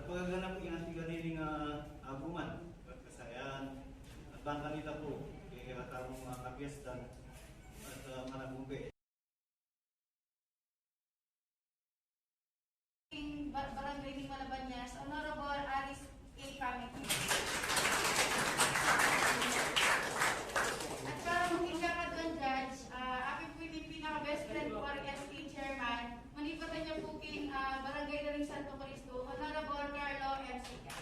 At pagkaganap yung antiganiling aguman, kasayan, at bangka nila po, kaya katarong mga kapiestan at managumpe. Barangay ni Malabanyas, Honorable Alice A. Pamiti. At para mag-ikakadwan judge, aking po yung pinaka-best friend ko RST Chairman, manipatan niya po king Barangay na rin Santo Cristo, Honorable Carlo M. Sica.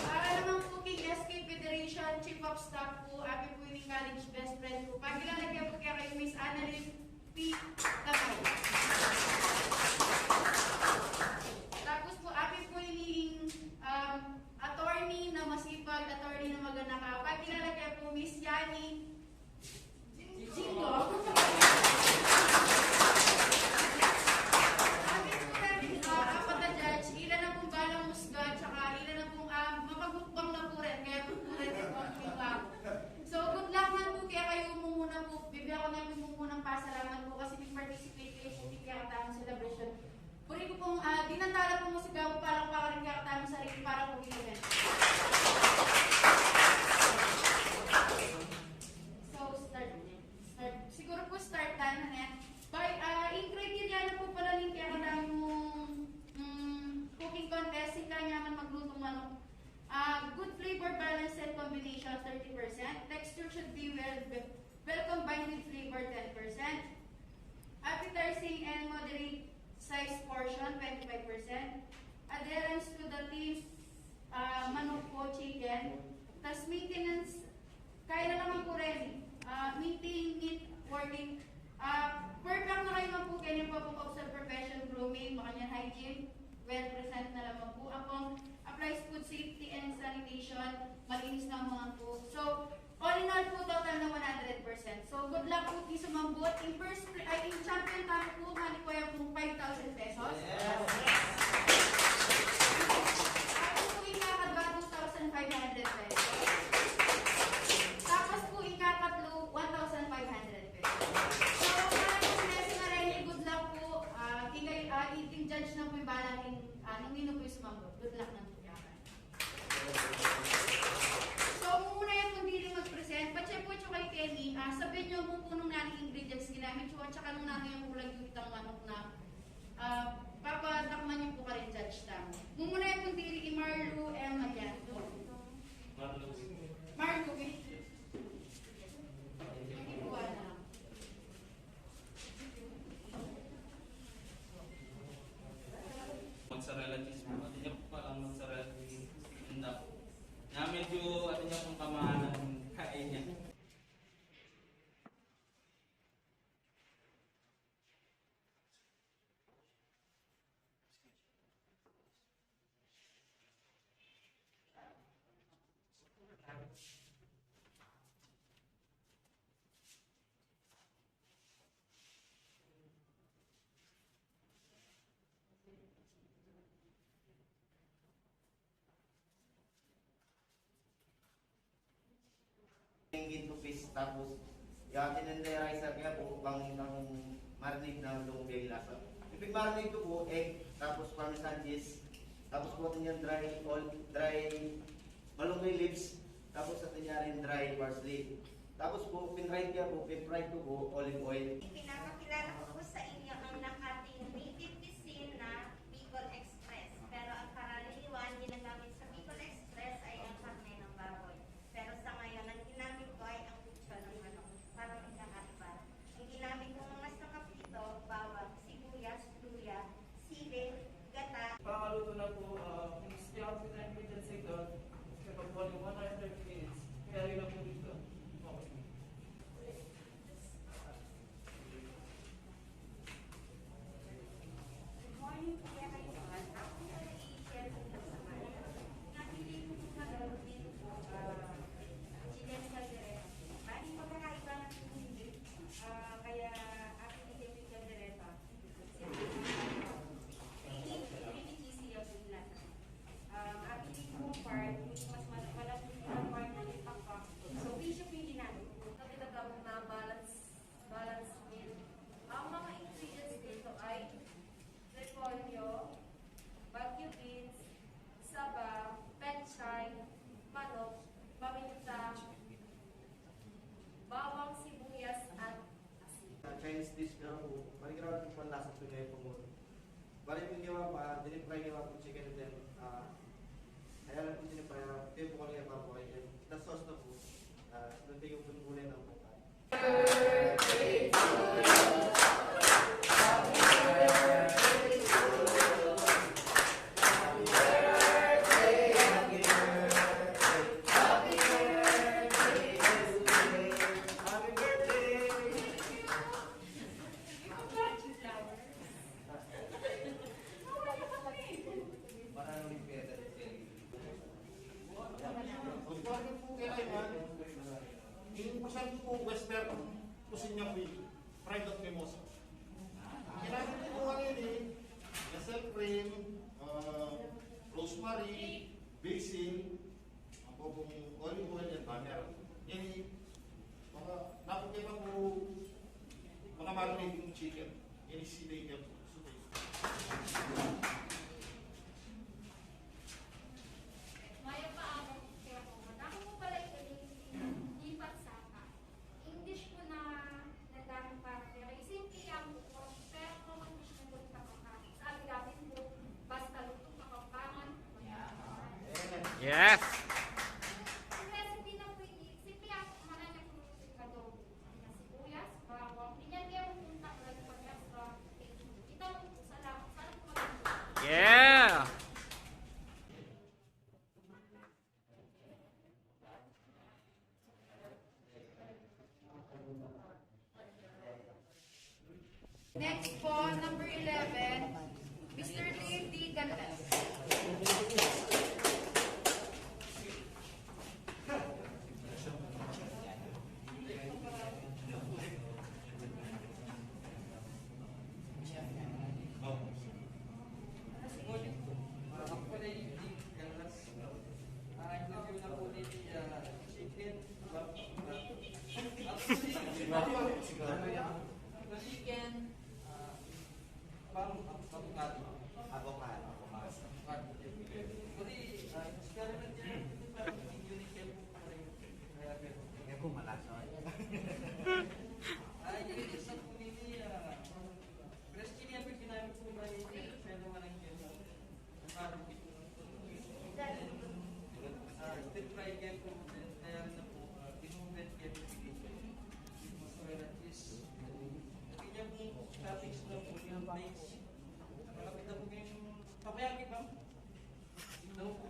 Para naman po king SK Federation Chief of Staff po, aking po yung college best friend ko. Pagkilalagyan po kaya kay Miss Annalyn P. Tamay. Tapos po, aking po yung attorney na masipag, attorney na maganda. Pagkilala kaya po, Miss Yani Jingo. Aking po rin, apat na judge, ilan na pong balang musga, tsaka ilan na pong mapagmukbang na po rin, kaya po rin yung So, good luck man po, kaya kayo muna po, bibigyan ko na yung munang pasalamat po kasi nag-participate kayo po, kaya katang celebration. Puri ko pong dinantala po mo sa gawa parang rin kaya katang sarili para po gilawin. So, start. Siguro po start tayo na yan. By, in criteria na po pala rin kaya katang cooking contest, si kanya man maglutong manok. Good flavor balance and combination 30%. Texture should be well combined with flavor 10%. Appetizing and moderate size portion 25%. Adherence to the team's manok po chicken. Tapos maintenance, kaya na naman po rin. Maintain neat working. Perfect na kayo naman po kanya po observe profession grooming, makanya hygiene, well present na naman po. Apong applies food safety and sanitation, malinis na mga po. So, all in all po, total na 100%. So, good luck po sa mambot. In champion tayo po, mali ko yung 5,000 pesos. Yes. Tapos po, ikakadwa 2,500 pesos. Tapos po, ikakatlo 1,500 pesos. So, maraming peso na rin, good luck po. Iting judge na po yung balang nung nino po yung sumambot. Good luck na po. So, muna yung kung hindi mag-present, pa-check po kay Kelly, sabihin nyo kung punong naning ingredients ginamit yun, at saka nung naning yung kulang yung itang manok na papatakman nyo po ka rin judge tamo. Muna yung kung hindi Marlo M. Magyano. Marlo, wait. Hindi po na. Mozzarella cheese po. At niya po palang mozzarella cheese. Na medyo at niya pong kamahalan ng kain niya. Ingin tupis tapos yung tinenderizer kaya po bang marinate na lumubay lasa. Ibig marinate ko po egg tapos parmesan cheese tapos po natin yung dry malunggay leaves tapos natin niya rin dry parsley. Tapos po pinried niya po, pinfried ko po olive oil. Pinapakilala ko po sa inyo ang nakating native cuisine na Bicol Express. Pero ang karaniwan ginagamit sa Bicol Express ay ang karne ng baboy. Pero sa ngayon, ang ginamit ko ay ang putso ng manok. Parang ikakaiba. Ang ginamit ko mga sangkap dito, bawang, sibuyas, luya, sili, gata. Pangkaluto na po, kung gusto nyo ang ingredients ito, kapag po yung 130 minutes, carry na po dito. Okay. patatas at pinay Pangulo. Bali po ginawa pa, dinipry ginawa po chicken and then kaya lang po dinipry, pinay po kami pa po kayo. The sauce na po, nandun yung gulay ng po. Yung masyado po western kusinya po fried at mimosa. Kailangan po po ngayon nasal cream, rosemary, basil, ang po pong olive oil and butter. Yan mga napagkita po mga marinating chicken. Yan silay yan po. Maya pa ako, kaya po. Ako po pala lipat saka. English po na nagdaming para pero simple lang po. Pero kung English na po kapakain. Sa amin natin po, basta lutong kapampangan. Yes! Ang recipe na po, simple lang po. Maranya po yung adobo. Na sibuyas, bawang. Binyan kayo kung taklag pag extra. Kita mo po sa lang. Sana po mag- Yeah! Next po, number 11, Mr. Dave D. Gantes. Chicken, bang avocado. Avocado. Kasi experiment yan, parang unique yan po pa rin. Kaya ganun. Kaya po malasa. Ay, yung isa po nili, fresh chili yan po ginamit po ba yung pero walang yan. Parang stir fry yan po, kaya na po, tinumbet yan po. Mozzarella cheese. Ganyan po, toppings na po yung base. Malapit na po yung takoyaki ba? No po.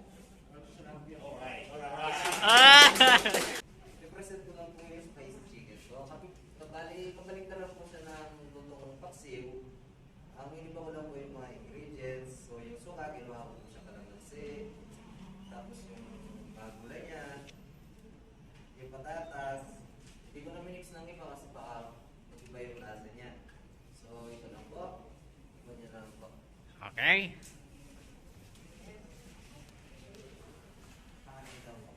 Represent ko lang po yung spicy chicken. So, pabalik na lang po siya ng lutong paksiw. Ang iniba ko lang po yung mga ingredients. So, yung suka, ginawa ko po siya kalamansi. Tapos yung mga gulay niya. Yung patatas. Hindi ko na minix ng iba kasi baka mag-iba yung lasa niya. So, ito lang po. Iba niya lang po. Okay. Pakakita mo.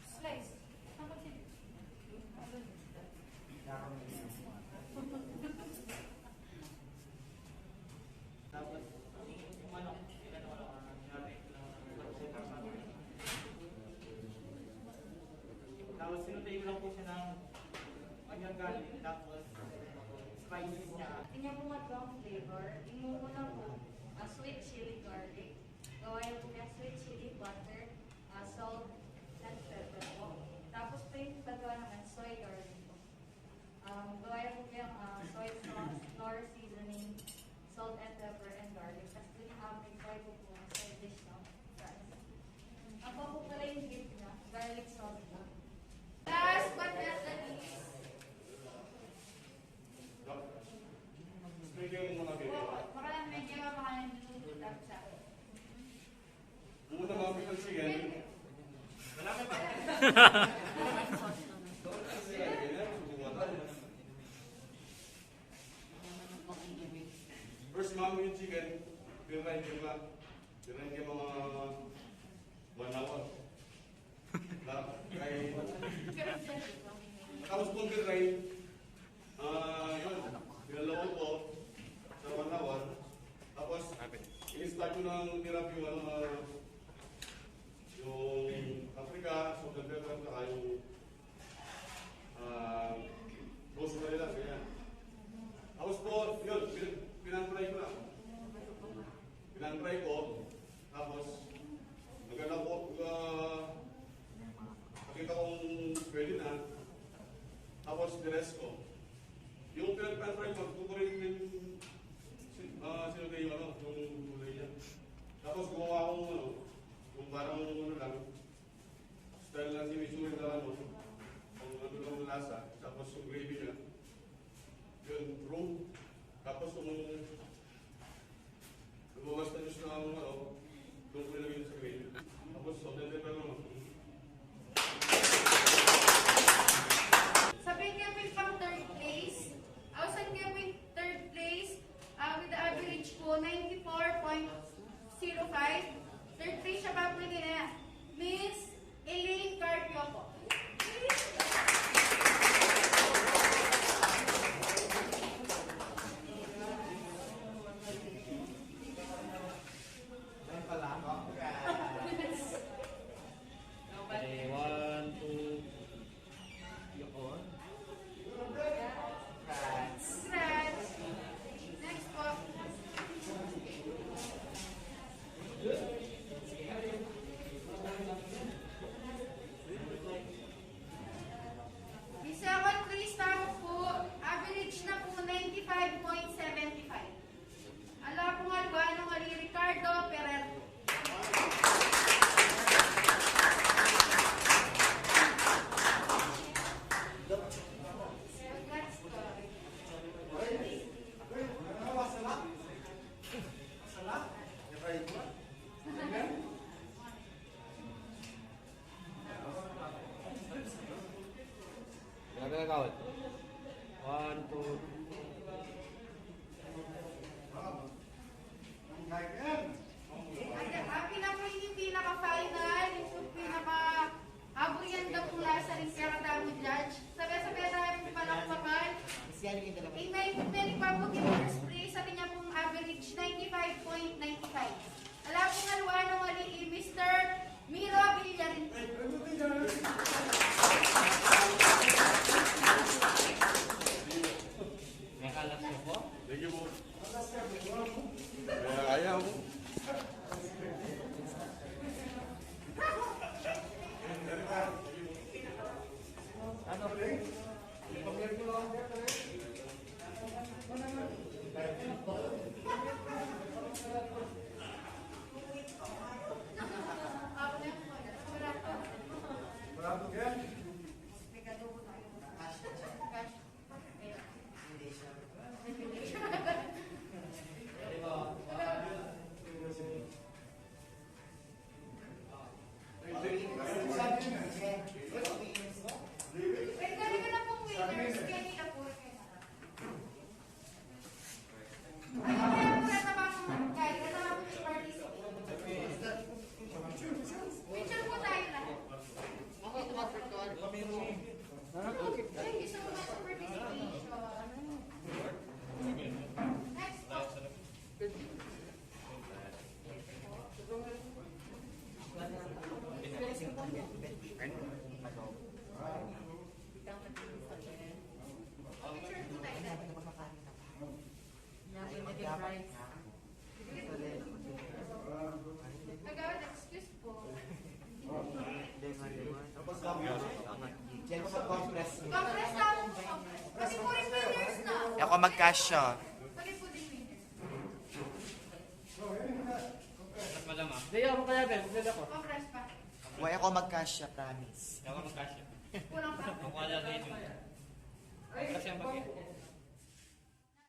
Slice. Tapos, yung manok, tapos sinutain lang po siya ng kanyang galing, tapos spices niya. Kanya po matbang flavor. Imumuna po sweet chili garlic. Gawain po niya sweet chili butter, salt, and pepper po. Tapos po yung paggawa naman soy garlic po. Gawain po niya soy sauce, nor seasoning, salt and pepper, and garlic. Tapos po niya may po po ang side dish ng fries. Ang po pala yung gift niya, garlic sauce po. Last but not the least, Speaking mga bibig. parang medyo makain dito sa Muna mga bibig chicken. Malaki pa. First, mami yung chicken. Pirain ka lang. Pirain ka mga 1 hour. Kaya, tapos po pirain. Yun. Pinalawa po sa 1 hour. Tapos, in-start ko ng therapy yung paprika, salt and pepper, tapos the rest ko. Yung pinag-try ko, kukurin din sinugay yung yung gulay niya. Tapos gumawa akong kung parang lang, style lang sinisuri na kung ano lang lasa, tapos yung gravy niya, yun, room, tapos kung lumabas na news na doon ko ilagay sa gravy. Tapos, depende naman. Sa Benjamin pang third place, sa Benjamin third place, with the average po 94.05. Third place siya pa po nila, Miss Elaine Carpio po. Okay, 1, 2. Congrats! Next po. The second place tama po, average na po 95.75. Ala po nga ba, anong ali Ricardo Pererto. Congrats po. Grabe ka kawat. 1, 2. Ang pinaka-final, yung pinaka-abuyanda po nasa rin siya katawag judge. Sabi-sabi tayo po palakpakan. May pa po yung first place sa kanya pong average 95.95. Ala po nga luwan ng wali Mr. Miro Villarin. May kalas niyo po? Thank you po. Ayaw mo. Wait, dali ko na pong winners. Kenny na po. Ay, kaya po kasama po guys. Kasama po yung participant. Picture po tayo lahat. Thank you so much for participation. Next po. Picture po tayo lahat. Nagawad, excuse po. Congress tao po. Pati po rin winners na. Ako mag-cash siya. Pati po din winners. Mas malamang. Congress pa. Huwag ako mag-cash siya, promise. Ako magkasya. Kulang pa. Ako wala na ito. Kasi ang bagay.